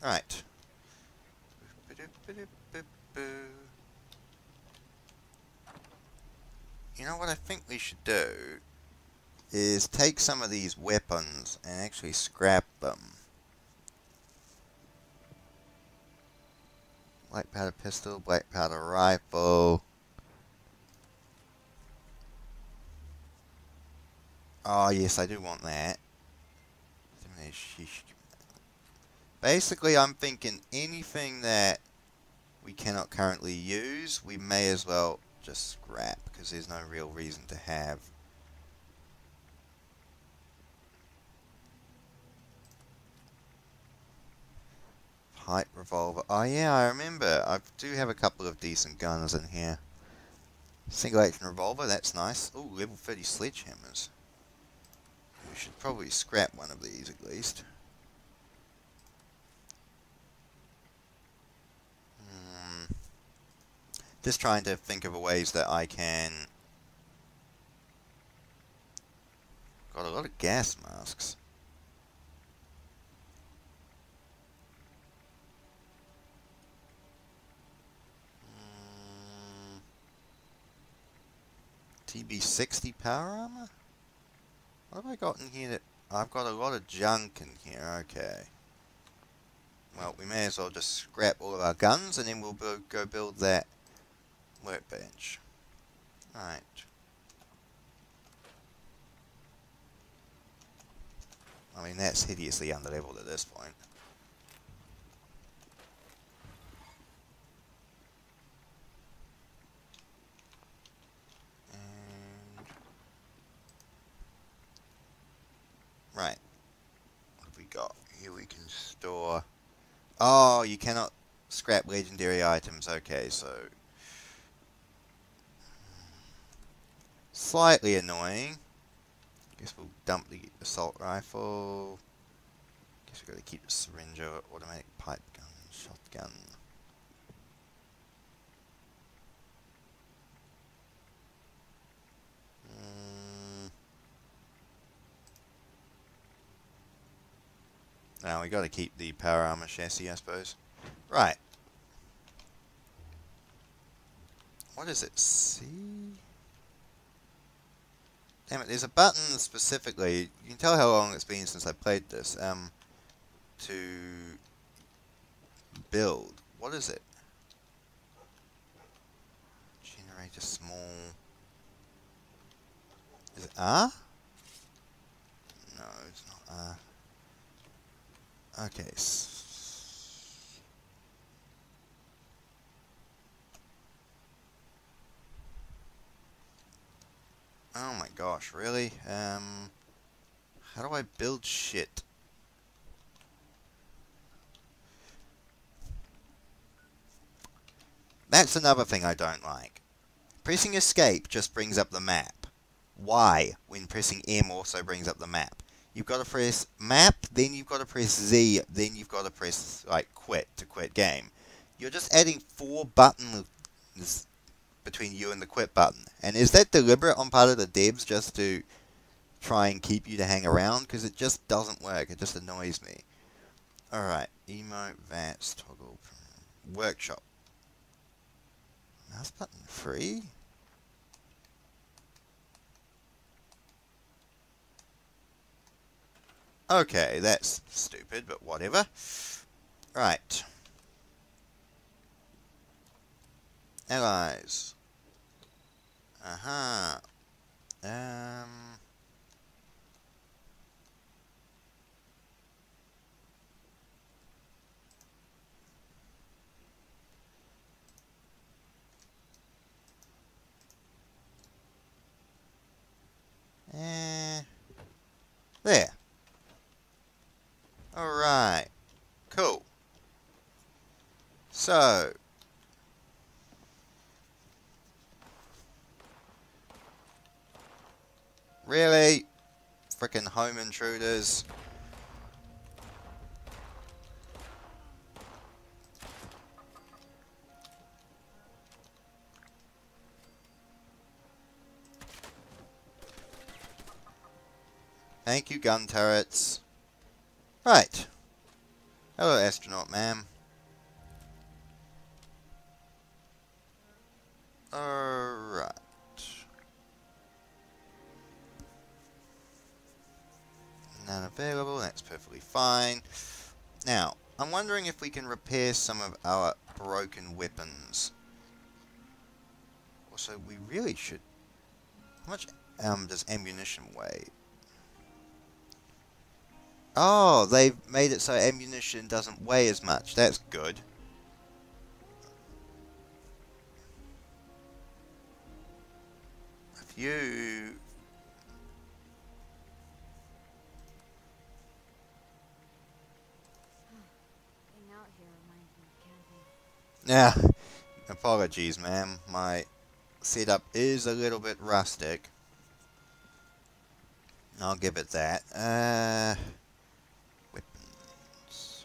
Right. You know what I think we should do is take some of these weapons and actually scrap them. Black powder pistol, black powder rifle. Oh yes, I do want that. Basically, I'm thinking anything that we cannot currently use, we may as well just scrap, because there's no real reason to have. Pipe revolver. Oh yeah, I remember. I do have a couple of decent guns in here. Single action revolver, that's nice. Ooh, level 30 sledgehammers. We should probably scrap one of these at least. Just trying to think of ways that I can... Got a lot of gas masks. TB60 power armor? What have I got in here that... I've got a lot of junk in here, okay. Well, we may as well just scrap all of our guns and then we'll go build that workbench. Right. I mean, that's hideously underleveled at this point. And... Right. What have we got? Here we can store... Oh, you cannot scrap legendary items. Okay, so... Slightly annoying. Guess we'll dump the assault rifle. Guess we've got to keep the syringe, automatic pipe gun, shotgun. Now we got to keep the power armor chassis, I suppose. Right. What is it? C? Damn it! There's a button specifically. You can tell how long it's been since I played this. To build. What is it? Generate a small. Is it R? No, it's not R. Okay. Oh my gosh, really? How do I build shit? That's another thing I don't like. Pressing escape just brings up the map. Why, when pressing M also brings up the map? You've got to press map, then you've got to press Z, then you've got to press, like, quit to quit game. You're just adding 4 buttons between you and the quit button. And is that deliberate on part of the devs just to try and keep you to hang around? Because it just doesn't work. It just annoys me. Alright. Emote, VATS, toggle, workshop. Mouse button free? Okay, that's stupid, but whatever. Right. Allies. Aha. There. Alright. Cool. So. Really? Frickin' home intruders. Thank you, gun turrets. Right. Hello, astronaut ma'am. Alright. None available, that's perfectly fine. Now, I'm wondering if we can repair some of our broken weapons. Also, we really should... How much does ammunition weigh? Oh, they've made it so ammunition doesn't weigh as much. That's good. If you... Being out here reminds me of camping. Yeah, apologies, ma'am. My setup is a little bit rustic. I'll give it that. Weapons.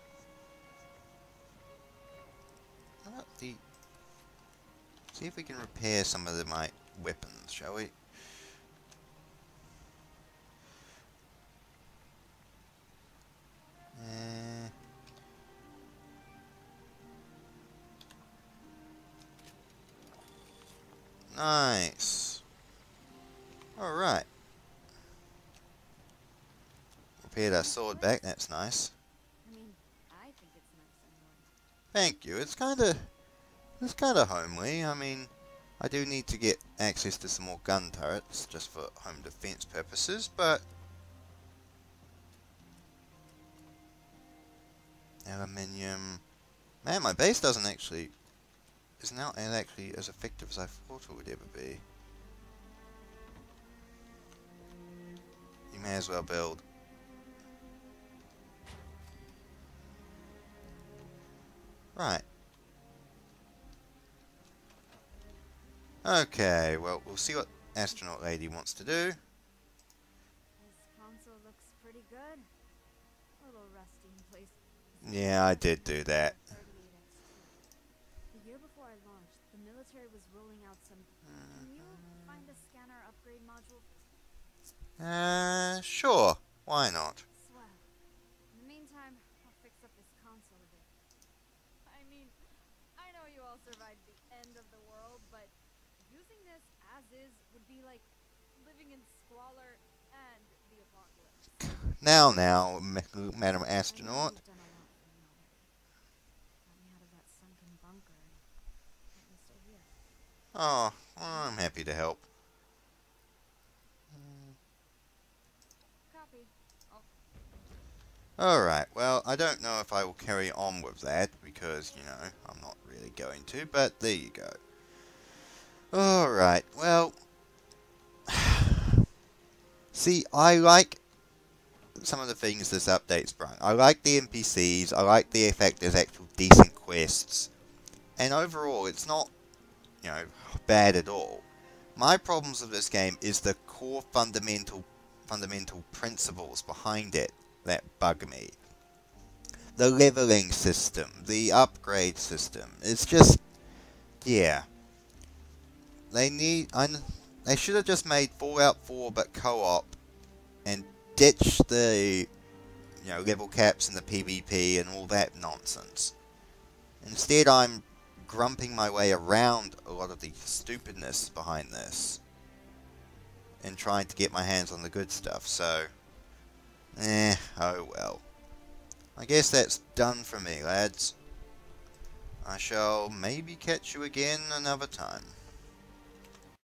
How about the... See if we can repair some of my weapons, shall we? Nice. Alright. Repaired our sword back, that's nice. I mean, I think it's nice anyway. Thank you. It's kinda homely. I mean, I do need to get access to some more gun turrets just for home defense purposes, but aluminium. Man, my base doesn't actually is now actually as effective as I thought it would ever be. You may as well build. Right. Okay, well, we'll see what astronaut lady wants to do. This console looks pretty good. A little rusty in places. Yeah, I did do that. 38X2. The year before I launched, the military was rolling out some... Can you find a scanner upgrade module? Sure. Why not? Swell. In the meantime, I'll fix up this console a bit. I mean, I know you all survived the end of the world, but using this as is would be like living in squalor and the apocalypse. Now, Madam I know Astronaut. you've done a lot for me already. Got me out of that sunken bunker and let me stay here. Oh, I'm happy to help. Copy. Alright, well, I don't know if I will carry on with that, because, you know, I'm not really going to, but there you go. Alright, well... See, I like some of the things this update's brought. I like the NPCs, I like the fact there's actual decent quests, and overall, it's not, you know, bad at all. My problems with this game is the core fundamental principles behind it that bug me. The leveling system, the upgrade system, it's just, yeah. They should have just made Fallout 4 but co-op and ditch the, you know, level caps and the PvP and all that nonsense. Instead, I'm grumping my way around a lot of the stupidness behind this and trying to get my hands on the good stuff, so oh well. I guess that's done for me, lads. I shall maybe catch you again another time.